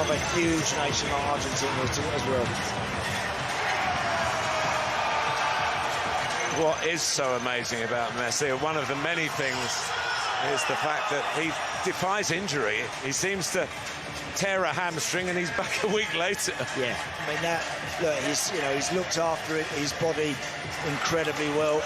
of a huge nation like Argentina as well. What is so amazing about Messi, one of the many things, is the fact that he defies injury. He seems to tear a hamstring and he's back a week later. Yeah, I mean look, he's looked after it, his body incredibly well.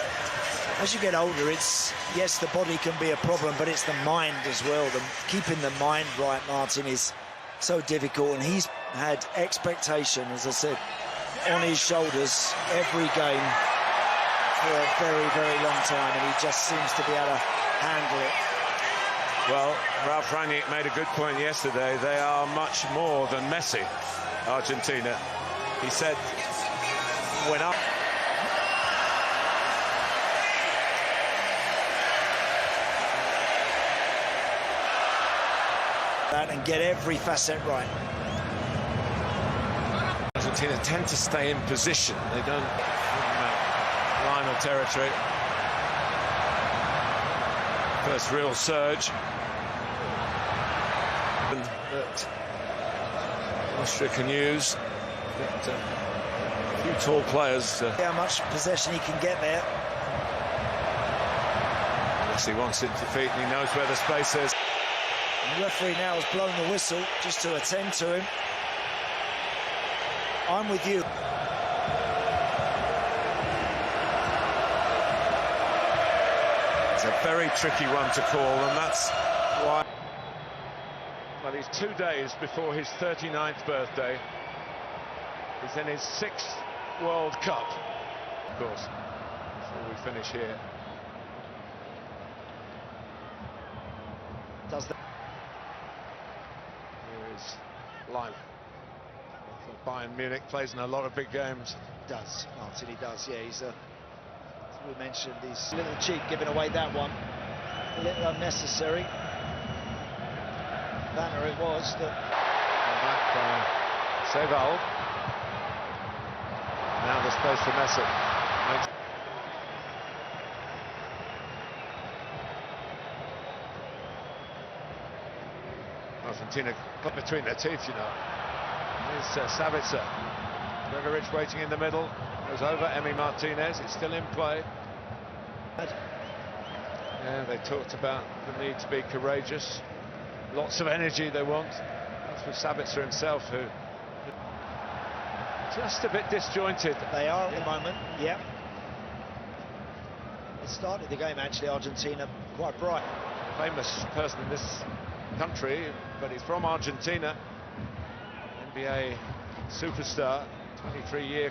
As you get older, yes, the body can be a problem, but it's the mind as well. Keeping the mind right, Martin, is so difficult, and he's had expectation, as I said, on his shoulders every game for a very, very long time, and he just seems to be able to handle it. Well, Ralph Rangnick made a good point yesterday. They are much more than Messi, Argentina. He said, when up... and get every facet right. Argentina tend to stay in position. They don't line of territory. First real surge. That Austria can use. But, a few tall players. How much possession he can get there. Yes, he wants it to defeat and he knows where the space is. The referee now has blown the whistle just to attend to him. I'm with you. It's a very tricky one to call, and that's why... Well, he's 2 days before his 39th birthday. He's in his 6th World Cup, of course, before we finish here. Does that... Here is Lyle. Bayern Munich, plays in a lot of big games. Does, Martin, he does, yeah. He's, as we mentioned, he's a little cheap giving away that one. A little unnecessary. Banner it was. Back by Seval. Now the space for Messi. Argentina put between their teeth, you know. Here's Savitzer. Gregoritsch waiting in the middle. Goes over. Emi Martinez. It's still in play. Yeah, they talked about the need to be courageous. Lots of energy they want. That's for Savitzer himself, who just a bit disjointed. They are at the moment, yeah. It started the game, actually, Argentina, quite bright. Famous person in this country, but he's from Argentina. NBA superstar, 23-year.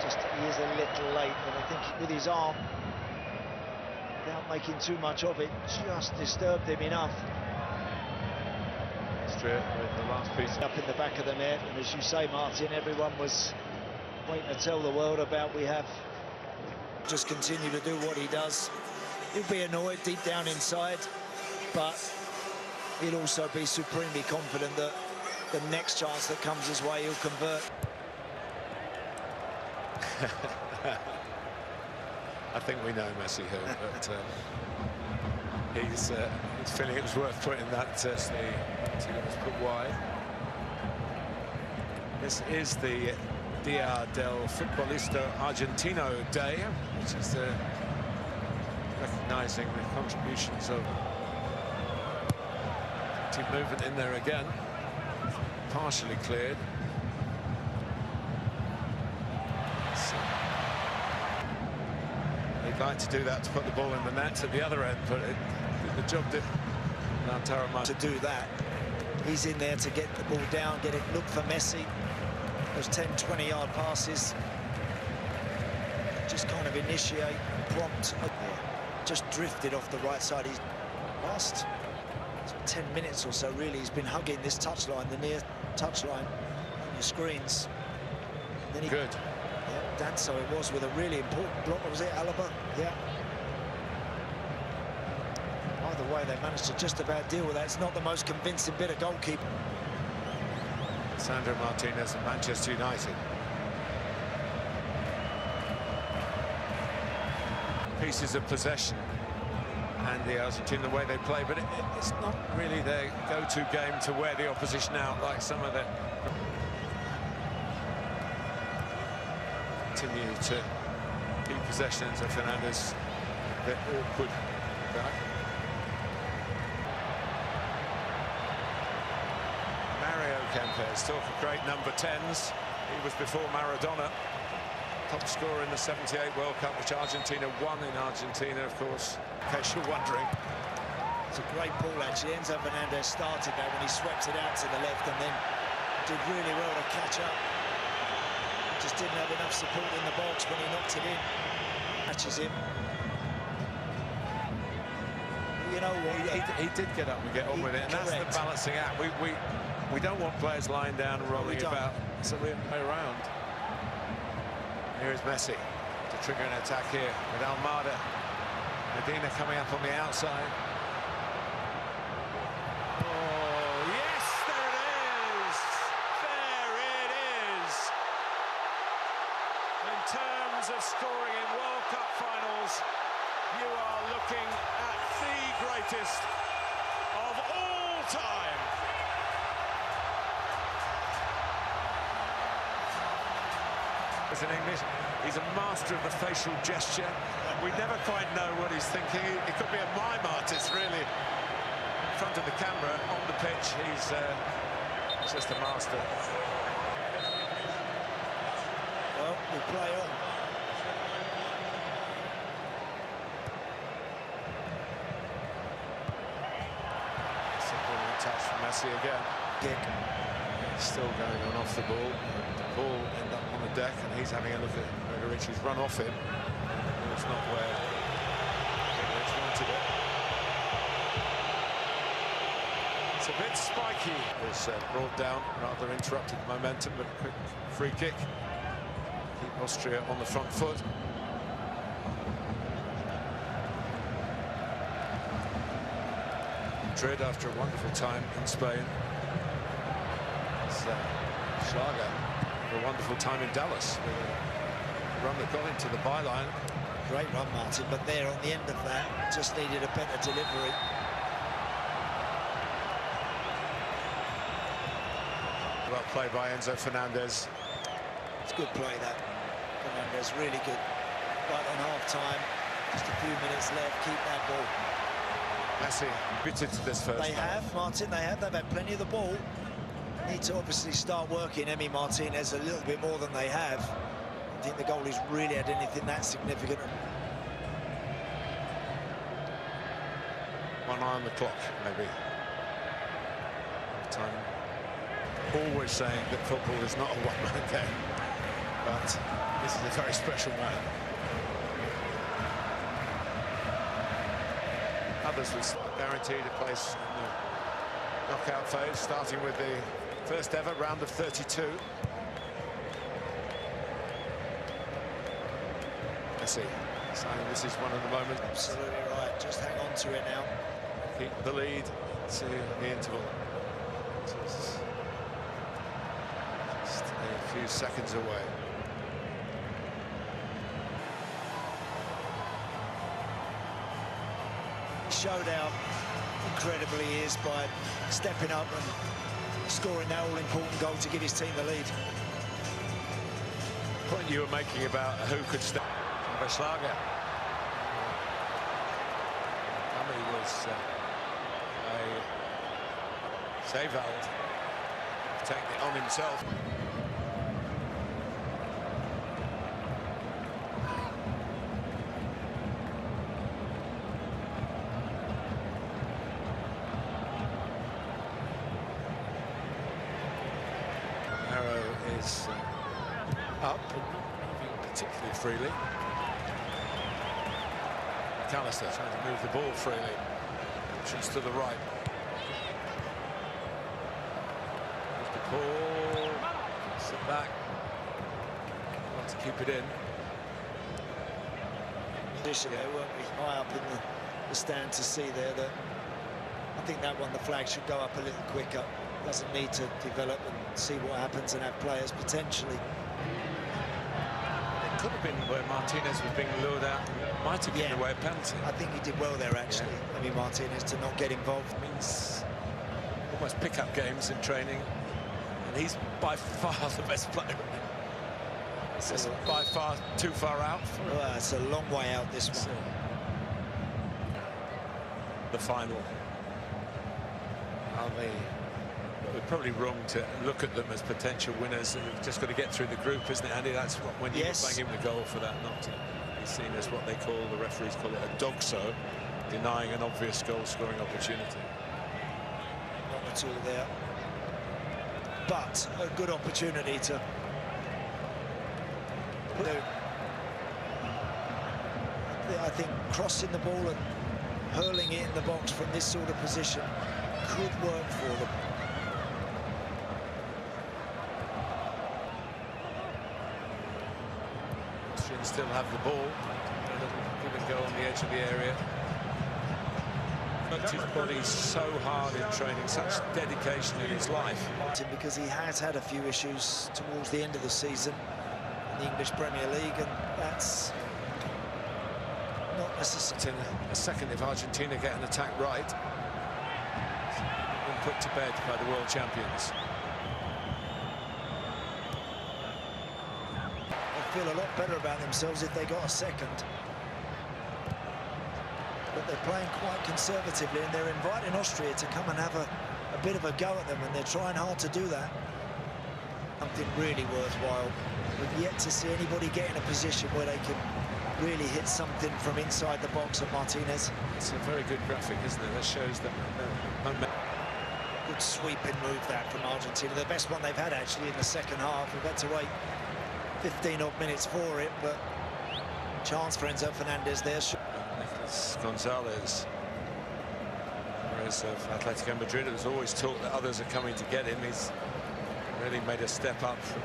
Just, he is a little late, but I think with his arm, without making too much of it, just disturbed him enough. Austria with the last piece. Up in the back of the net, and as you say, Martin, everyone was waiting to tell the world about we have. Just continue to do what he does. He'll be annoyed deep down inside, but he'll also be supremely confident that the next chance that comes his way, he'll convert. I think we know Messi who, but he's feeling it was worth putting that he was put wide. This is the Dia del Futbolista Argentino Day, which is recognising the contributions of team movement in there again. Partially cleared. So, they'd like to do that to put the ball in the net at the other end, but the job did to do that. He's in there to get the ball down, get it, look for Messi. Those 10-20-yard passes, just kind of initiate, prompt. Just drifted off the right side. He's lost 10 minutes or so, really. He's been hugging this touchline, the near touchline on your screens. Then he, good. Yeah, Danso it was with a really important block. What was it, Alaba? Yeah. Either way, they managed to just about deal with that. It's not the most convincing bit of goalkeeping. Sandro Martinez and Manchester United. Pieces of possession. and the Argentina, the way they play, but it's not really their go-to game to wear the opposition out like some of the... Continue to keep possession, so Fernandez a bit awkward back. Mario Kempes, talk of great number 10s. He was before Maradona, top scorer in the '78 World Cup, which Argentina won in Argentina, of course, in case you're wondering. It's a great ball, actually. Enzo Fernandez started that when he swept it out to the left and then did really well to catch up. Just didn't have enough support in the box when he knocked it in. Catches him. You know what? He did get up and get on with it, and that's the balancing act. We don't want players lying down and rolling about, so we play around. Here is Messi to trigger an attack here with Almada. Medina coming up on the outside. Oh, yes, there it is! There it is! In terms of scoring in World Cup finals, you are looking at the greatest of all time. As an English, he's a master of the facial gesture. We never quite know what he's thinking. It could be a mime artist, really. In front of the camera, on the pitch, he's just a master. Well, we play on. It's a brilliant touch from Messi again. Kick. Still going on off the ball. The ball end up on the deck, and he's having a look at Gregorici's run off him. It's not where Gregoric wanted it. It's a bit spiky. It was brought down, rather interrupted momentum, but a quick free kick. Keep Austria on the front foot. Madrid, after a wonderful time in Spain. Schlager, a wonderful time in Dallas, with a run that got into the byline. Great run, Martin, but there on the end of that, just needed a better delivery. Well played by Enzo Fernandez. It's good play, that. Fernandez, really good. Right on half-time, just a few minutes left, keep that ball. Messi committed to this first. They have, Martin, they have. They've had plenty of the ball. Need to obviously start working Emi Martinez a little bit more than they have. I think the goalie's really had anything that significant. One eye on the clock, maybe. Time. Always saying that football is not a one-man game, but this is a very special man. Others was guaranteed a place in the knockout phase, starting with the first ever round of 32. Messi saying this is one of the moments. Absolutely right, just hang on to it now. Keep the lead to the interval. Just a few seconds away. He showed how incredible he is by stepping up and scoring that all-important goal to give his team the lead. The point you were making about who could step. Schlager. He was a save-out, taking it on himself. Is up and not moving particularly freely. McAllister trying to move the ball freely. Options to the right. There's the ball. Sit back. Want to keep it in. They weren't high up in the stand to see there that I think that one, the flag should go up a little quicker. Doesn't need to develop and see what happens and have players potentially could have been where Martinez was being lured out. Might have given away a penalty. I think he did well there, actually. I mean, Martinez, to not get involved. It means almost pick-up games in training, and he's by far the best player. It's by far too far out. Well, it's a long way out, this one. The final. Are they? We're probably wrong to look at them as potential winners. They've just got to get through the group, isn't it, Andy? That's what, when you bang in the goal for that, not to be seen as what they call, the referees call it, a dog-so, denying an obvious goal-scoring opportunity. Not at all there, but a good opportunity to. I think crossing the ball and hurling it in the box from this sort of position could work for them. Still have the ball. A little give and go on the edge of the area. But his body's so hard in training, such dedication in his life. Because he has had a few issues towards the end of the season in the English Premier League, and that's not necessarily. A second, if Argentina get an attack right, and put to bed by the world champions. Feel a lot better about themselves if they got a second, but they're playing quite conservatively, and they're inviting Austria to come and have a bit of a go at them, and they're trying hard to do that. Something really worthwhile. We've yet to see anybody get in a position where they can really hit something from inside the box at Martinez. It's a very good graphic, isn't it? That shows that good sweeping move that from Argentina, the best one they've had actually in the second half. We've had to wait 15 odd minutes for it, but chance for Enzo Fernandez there. Nicolas Gonzalez, whereas of Atletico Madrid, it was always taught that others are coming to get him. He's really made a step up from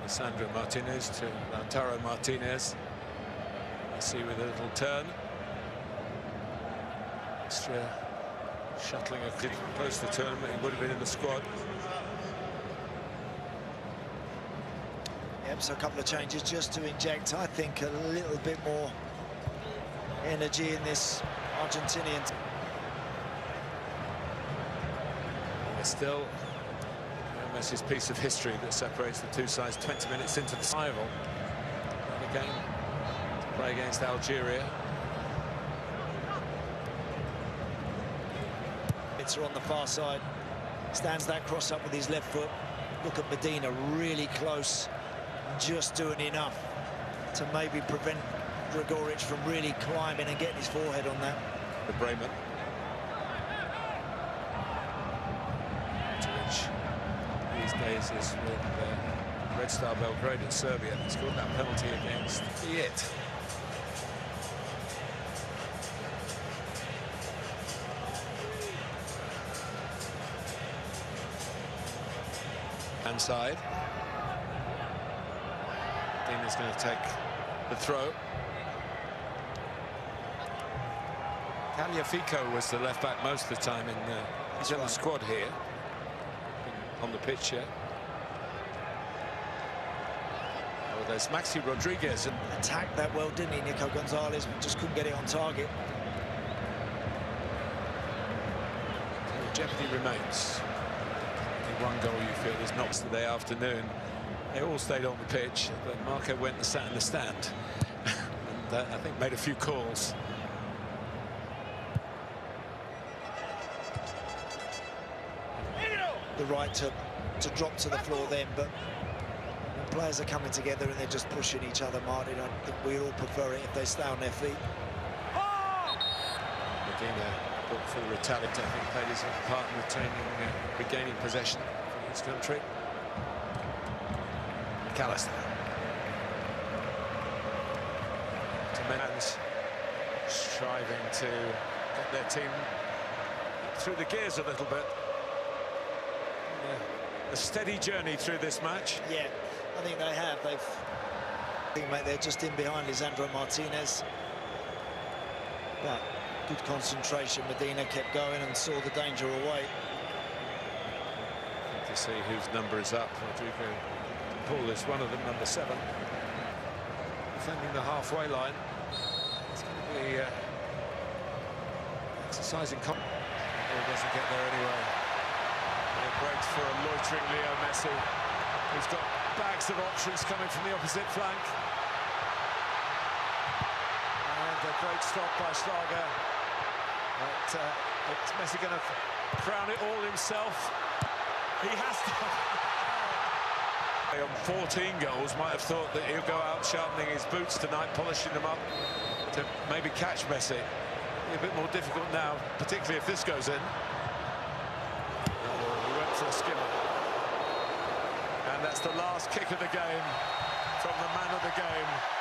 Sandro Martinez to Lautaro Martinez. You see with a little turn. Austria shuttling a kid close to the tournament. He would have been in the squad. So a couple of changes just to inject, I think, a little bit more energy in this Argentinian. Still, Messi's piece of history that separates the two sides 20 minutes into the rival. And again, to play against Algeria. It's on the far side, stands that cross up with his left foot. Look at Medina, really close. Just doing enough to maybe prevent Gregoric from really climbing and getting his forehead on that. The Bremen. Which these days is with Red Star Belgrade in Serbia. He scored that penalty against it. Inside. Is going to take the throw. Tagliafico was the left back most of the time he's on the squad here on the pitch here. Oh, there's Maxi Rodriguez. Attacked that well, didn't he, Nico Gonzalez, but just couldn't get it on target. The jeopardy remains. Only one goal you feel is not today afternoon. They all stayed on the pitch, but Marco went and sat in the stand and I think made a few calls. The right to drop to the floor then, but when players are coming together and they're just pushing each other, Martin, I think we all prefer it if they stay on their feet. Medina brought full retaliate, I think, played his part in regaining possession for his country. McAllister. Men's striving to get their team through the gears a little bit. A steady journey through this match. Yeah, I think they have. I think, mate, they're just in behind Lisandro Martinez. But good concentration. Medina kept going and saw the danger away. To see whose number is up. Rodrigo Liverpool is one of them, number 7. Defending the halfway line. It's going to be exercising. Ball doesn't get there anyway. And it breaks for a loitering Leo Messi, who's got bags of options coming from the opposite flank. And a great stop by Schlager. But is Messi going to crown it all himself? He has to. On 14 goals, might have thought that he'll go out sharpening his boots tonight, polishing them up to maybe catch Messi. Be a bit more difficult now, particularly if this goes in. Oh, he went for a skimmer. And that's the last kick of the game from the man of the game.